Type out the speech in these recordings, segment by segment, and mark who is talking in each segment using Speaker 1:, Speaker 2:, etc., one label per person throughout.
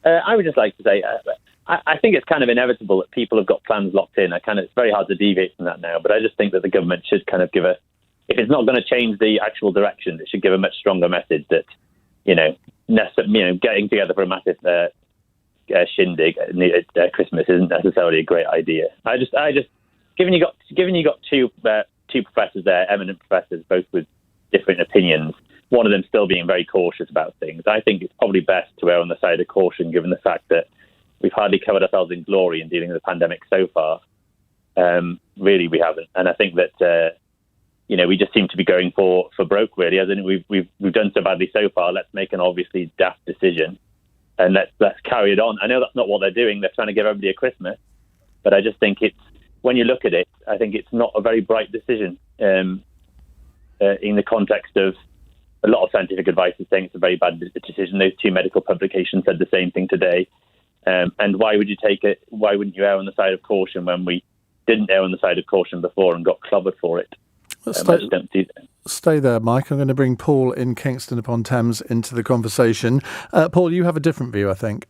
Speaker 1: I would just like to say, I think it's kind of inevitable that people have got plans locked in. It's very hard to deviate from that now, but I just think that the government should kind of give if it's not going to change the actual direction, it should give a much stronger message that, getting together for a massive shindig at Christmas isn't necessarily a great idea. I just, given you got two professors there, eminent professors, both with different opinions, one of them still being very cautious about things, I think it's probably best to err on the side of caution, given the fact that we've hardly covered ourselves in glory in dealing with the pandemic so far. Really, we haven't, and I think that we just seem to be going for broke. Really, as in we've done so badly so far. Let's make an obviously daft decision, and let's carry it on. I know that's not what they're doing. They're trying to give everybody a Christmas, but I just think when you look at it, I think it's not a very bright decision in the context of a lot of scientific advice is saying it's a very bad decision. Those two medical publications said the same thing today. And why would you take it? Why wouldn't you err on the side of caution when we didn't err on the side of caution before and got clobbered for it?
Speaker 2: Stay there, Mike. I'm going to bring Paul in Kingston Upon Thames into the conversation. Paul, you have a different view, I think.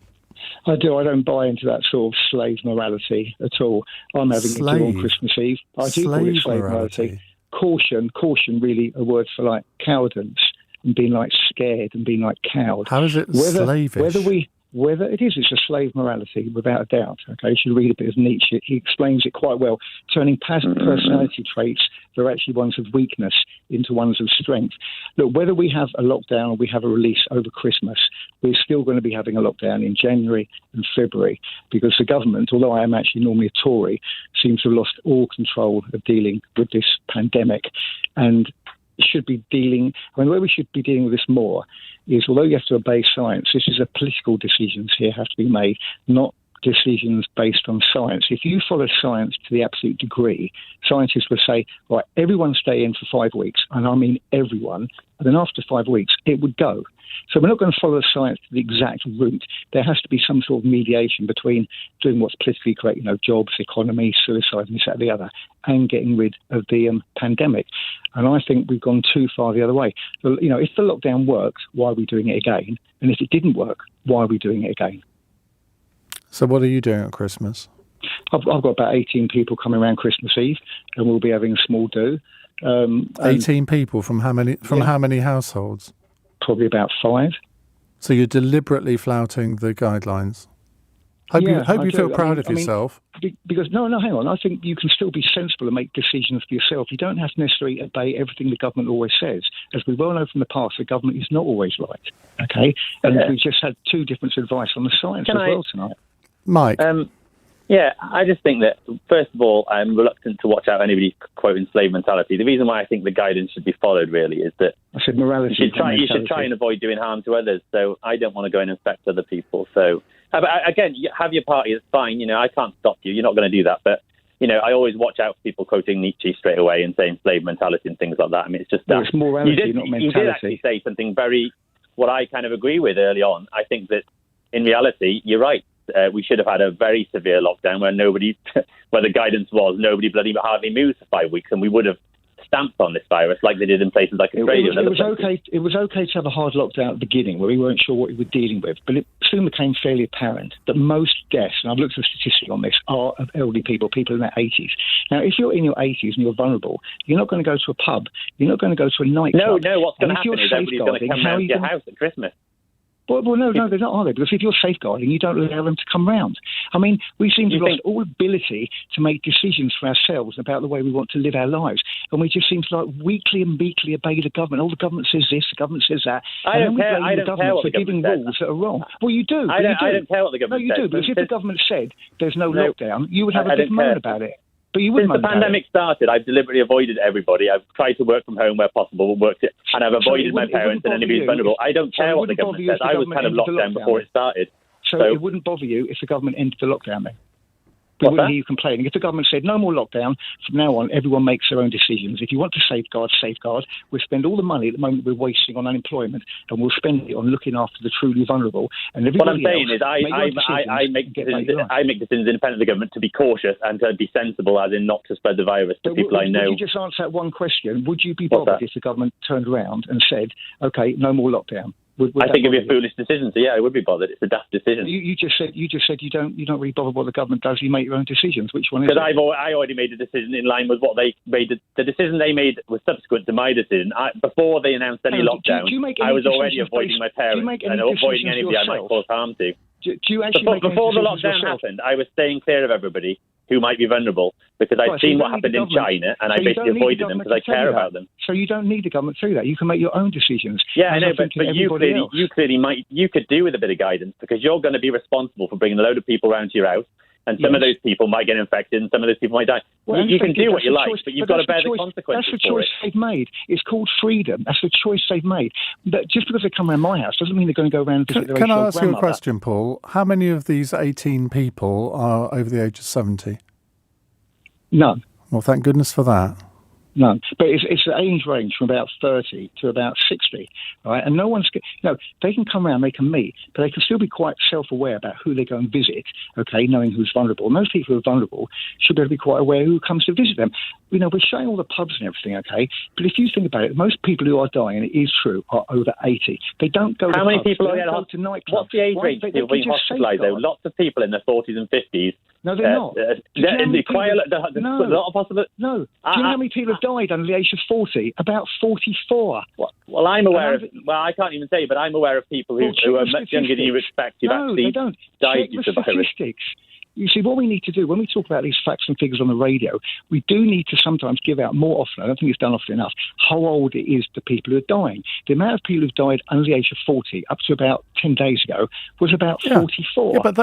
Speaker 3: I do. I don't buy into that sort of slave morality at all. I'm having a do on Christmas Eve. I do call it slave morality. Caution, really a word for like cowardice and being like scared and being like cowed.
Speaker 2: How is it slavish?
Speaker 3: Whether it's a slave morality, without a doubt. Okay, you should read a bit of Nietzsche. He explains it quite well, turning personality traits that are actually ones of weakness into ones of strength. Look, whether we have a lockdown or we have a release over Christmas, we're still going to be having a lockdown in January and February because the government, although I am actually normally a Tory, seems to have lost all control of dealing with this pandemic. And should be dealing, where we should be dealing with this more is, although you have to obey science, this is a political decisions here have to be made, not decisions based on science. If you follow science to the absolute degree, scientists would say, right, everyone stay in for 5 weeks, and I mean everyone, and then after 5 weeks, it would go. So we're not going to follow science to the exact route. There has to be some sort of mediation between doing what's politically correct, jobs, economy, suicide, and this, that, and the other, and getting rid of the pandemic. And I think we've gone too far the other way. So, if the lockdown works, why are we doing it again? And if it didn't work, why are we doing it again?
Speaker 2: So what are you doing at Christmas?
Speaker 3: I've got about 18 people coming around Christmas Eve, and we'll be having a small do.
Speaker 2: 18 people from how many? How many households?
Speaker 3: Probably about 5.
Speaker 2: So you're deliberately flouting the guidelines. Hope you feel proud of yourself.
Speaker 3: Because hang on. I think you can still be sensible and make decisions for yourself. You don't have to necessarily obey everything the government always says. As we well know from the past, the government is not always right. Okay, and we've just had 2 different advice on the science well tonight.
Speaker 2: Mike.
Speaker 1: Yeah, I just think that, first of all, I'm reluctant to watch out anybody quoting slave mentality. The reason why I think the guidance should be followed, really, is that
Speaker 3: I said morality.
Speaker 1: You should try and avoid doing harm to others. So I don't want to go and infect other people. So, again, you have your party, it's fine. I can't stop you. You're not going to do that. But, I always watch out for people quoting Nietzsche straight away and saying slave mentality and things like that. I mean, it's just that.
Speaker 3: It's morality, not mentality.
Speaker 1: You did actually say something what I kind of agree with early on. I think that, in reality, you're right. We should have had a very severe lockdown where the guidance was nobody bloody hardly moves for 5 weeks, and we would have stamped on this virus like they did in places like Australia.
Speaker 3: It was okay to have a hard lockdown at the beginning where we weren't sure what we were dealing with, but it soon became fairly apparent that most deaths, and I've looked at the statistics on this, are of elderly people in their 80s. Now, if you're in your 80s and you're vulnerable, you're not going to go to a pub, you're not going to go to a nightclub.
Speaker 1: No, what's going to happen is everybody's going to come round to your house at Christmas.
Speaker 3: Well, no, they're not, are they? Because if you're safeguarding, you don't allow them to come round. I mean, we seem to have lost all ability to make decisions for ourselves about the way we want to live our lives. And we just seem to weekly and meekly obey the government. Oh, the government says this, the government says that.
Speaker 1: I don't care what the government
Speaker 3: for giving rules that are wrong. Well, you do.
Speaker 1: I don't care what the government says.
Speaker 3: No, you do. But if the government said there's no lockdown, you would have a big moan about it. But you
Speaker 1: Since the pandemic started, I've deliberately avoided everybody. I've tried to work from home where possible, and I've avoided my parents and anybody who's vulnerable. I don't care what the government says. I was kind of locked down before it started.
Speaker 3: So it wouldn't bother you if the government ended the lockdown then? We wouldn't hear you complaining. If the government said no more lockdown, from now on, everyone makes their own decisions. If you want to safeguard, we'll spend all the money at the moment we're wasting on unemployment, and we'll spend it on looking after the truly vulnerable. And
Speaker 1: what I'm saying is I make decisions independent of the government to be cautious and to be sensible, as in not to spread the virus to people I know.
Speaker 3: Would you just answer that one question? Would you be bothered if the government turned around and said, OK, no more lockdown?
Speaker 1: I think it'd be a foolish decision. So yeah, I would be bothered. It's a daft decision.
Speaker 3: You just said you don't really bother what the government does. You make your own decisions. Which one is it?
Speaker 1: Because I already made a decision in line with what they made. The decision they made was subsequent to my decision. Before they announced any lockdown, I was already avoiding my parents and avoiding anybody I might cause harm to.
Speaker 3: Do you actually
Speaker 1: before the lockdown happened, I was staying clear of everybody who might be vulnerable because I'd seen what happened in China and I basically avoided them because I care about them.
Speaker 3: So you don't need the government to do that. You can make your own decisions.
Speaker 1: Yeah, I know, but you could do with a bit of guidance because you're going to be responsible for bringing a load of people around to your house. And some of those people might get infected and some of those people might die. Well, you can do what you like, but you've got to bear the consequences.
Speaker 3: That's the choice they've made. It's called freedom. That's the choice they've made. But just because they come around my house doesn't mean they're going to go around and visit their
Speaker 2: Can I ask you a question, Paul? How many of these 18 people are over the age of 70?
Speaker 3: None.
Speaker 2: Well, thank goodness for that.
Speaker 3: None. But it's an age range from about 30 to about 60, right? And they can come around, they can meet, but they can still be quite self-aware about who they go and visit, okay, knowing who's vulnerable. And those people who are vulnerable should be able to be quite aware who comes to visit them. We're showing all the pubs and everything, okay? But if you think about it, most people who are dying, and it is true, are over 80. They don't go to
Speaker 1: How many
Speaker 3: pubs.
Speaker 1: people
Speaker 3: they
Speaker 1: are
Speaker 3: go to nightclubs.
Speaker 1: What's the age range people being hospitalised, though? Lots of people in their 40s and 50s.
Speaker 3: No, they're not.
Speaker 1: No. Do you
Speaker 3: know how many people have died under the age of 40? About 44.
Speaker 1: Well, I'm aware of... Well, I can't even say, but I'm aware of people who are much younger than you expect who've actually died due to the virus. You see, what we need to do, when we talk about these facts and figures on the radio, we do need to sometimes give out more often, I don't think it's done often enough, how old it is to people who are dying. The amount of people who've died under the age of 40 up to about 10 days ago was about 44.
Speaker 2: Yeah, but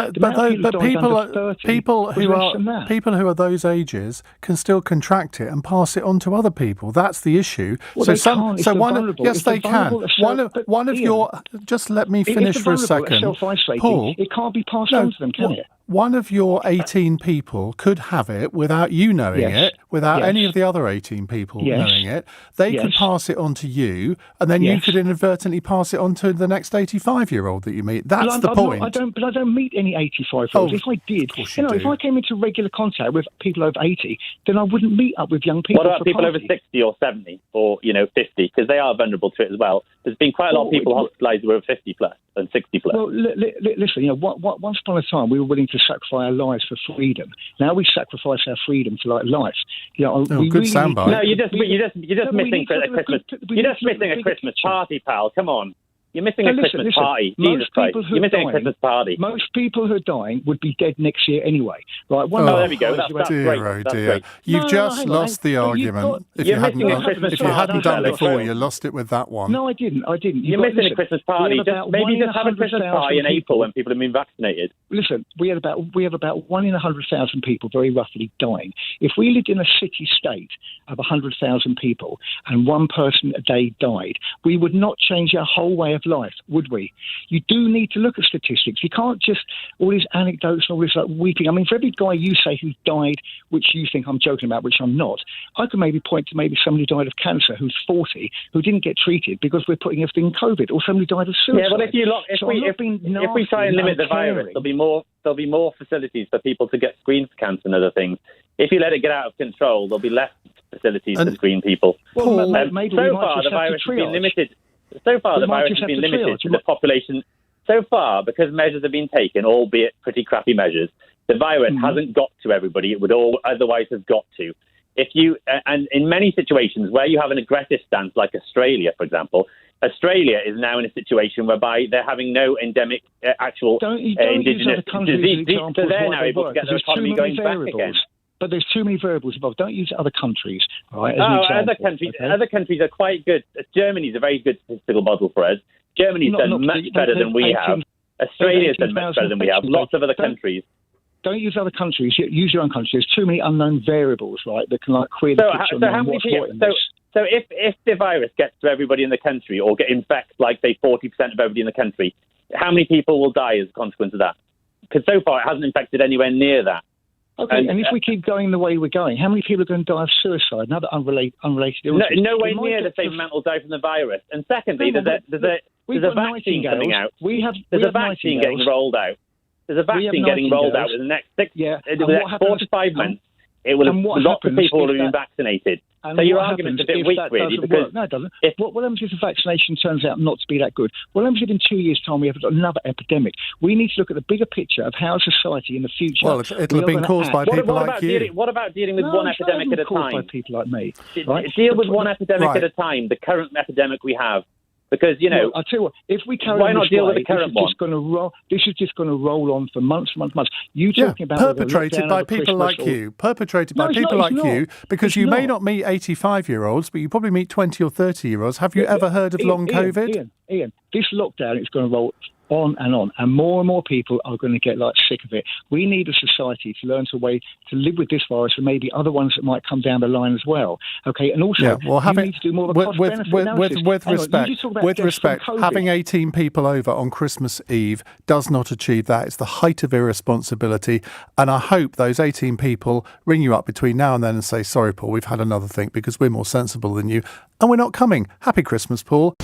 Speaker 2: people who are those ages can still contract it and pass it on to other people. That's the issue.
Speaker 3: Well,
Speaker 2: Just let me finish for a second. Paul,
Speaker 3: it can't be passed on to them, can it?
Speaker 2: One of your 18 people could have it without you knowing it, without any of the other 18 people knowing it. They could pass it on to you, and then you could inadvertently pass it on to the next 85-year-old that you meet. That's the point.
Speaker 3: I don't meet any 85-year-olds. If I did, if I came into regular contact with people over 80, then I wouldn't meet up with young people.
Speaker 1: What about people over 60 or 70 or 50? Because they are vulnerable to it as well. There's been quite a lot of people hospitalised who are 50 plus and 60 plus.
Speaker 3: Well, listen, once upon a time we were willing to sacrifice our lives for freedom. Now we sacrifice our freedom for life.
Speaker 2: Good soundbite.
Speaker 1: No, you're just missing a Christmas party, pal. Come on. You're missing a Christmas party. Jesus Christ. You're missing a Christmas party.
Speaker 3: Most people who are dying would be dead next year anyway. Right?
Speaker 1: There we go. That's great. That's great.
Speaker 2: You've just lost the argument. If you hadn't done before, you lost it with that one.
Speaker 3: No, I didn't.
Speaker 1: You're missing a Christmas party. Maybe just have a Christmas party in April when people have been vaccinated.
Speaker 3: Listen, we have about 1 in 100,000 people very roughly dying. If we lived in a city-state of 100,000 people and one person a day died, we would not change our whole way of life, would we? You do need to look at statistics. You can't just all these anecdotes and all this weeping. I mean, for every guy you say who died, which you think I'm joking about, which I'm not, I could maybe point to somebody who died of cancer who's 40 who didn't get treated because we're putting everything in COVID, or somebody died of suicide.
Speaker 1: Yeah, well, if we try and limit the virus, there'll be more facilities for people to get screened for cancer and other things. If you let it get out of control, there'll be less facilities to screen people.
Speaker 3: So far, the virus has been limited.
Speaker 1: So far, the virus has been limited to the population. So far, because measures have been taken, albeit pretty crappy measures, the virus hasn't got to everybody it would otherwise have got to. And in many situations where you have an aggressive stance, like Australia, for example, Australia is now in a situation whereby they're having no endemic indigenous disease. So they're now able to get their economy going back again.
Speaker 3: But there's too many variables involved. Don't use other countries, right?
Speaker 1: Other countries are quite good. Germany's a very good statistical model for us. Germany's done much better than we have. Australia's done much better than we have. Lots of other countries.
Speaker 3: Don't use other countries. Use your own country. There's too many unknown variables, right, that can create a picture on what's what in this.
Speaker 1: So if the virus gets to everybody in the country or infects, like, say, 40% of everybody in the country, how many people will die as a consequence of that? Because so far it hasn't infected anywhere near that.
Speaker 3: Okay, and if we keep going the way we're going, how many people are going to die of suicide? Another unrelated illness.
Speaker 1: Nowhere near the same amount will die from the virus. And secondly, there's a vaccine coming out. There's a vaccine getting rolled out. There's a vaccine getting rolled out in the next 4 to 5 months. Lots of people will have been vaccinated.
Speaker 3: And
Speaker 1: so your argument's a bit weak, really, because...
Speaker 3: No, it doesn't. What happens if the vaccination turns out not to be that good? What happens if in 2 years' time we have another epidemic? We need to look at the bigger picture of how society in the future...
Speaker 2: Well, it'll have been caused by people like you.
Speaker 1: What about dealing with one epidemic at a time?
Speaker 3: By people like me.
Speaker 1: Deal with one epidemic at a time, the current epidemic we have. Because,
Speaker 3: Well, I'll tell you what, if we carry
Speaker 1: why
Speaker 3: on
Speaker 1: not
Speaker 3: this
Speaker 1: deal
Speaker 3: way,
Speaker 1: with the current one?
Speaker 3: This is just going to roll on for months. You talking about
Speaker 2: perpetrated by people like you. Perpetrated by people like you, because you may not meet 85-year-olds, but you probably meet 20 or 30-year-olds. Have you ever heard of long COVID?
Speaker 3: Ian, this lockdown is going to roll on, and more people are going to get sick of it. We need a society to learn a way to live with this virus and maybe other ones that might come down the line as well. Okay, and also you need to do more of a cost-benefit analysis.
Speaker 2: With respect, having 18 people over on Christmas Eve does not achieve that. It's the height of irresponsibility, and I hope those 18 people ring you up between now and then and say, sorry, Paul, we've had another think because we're more sensible than you, and we're not coming. Happy Christmas, Paul.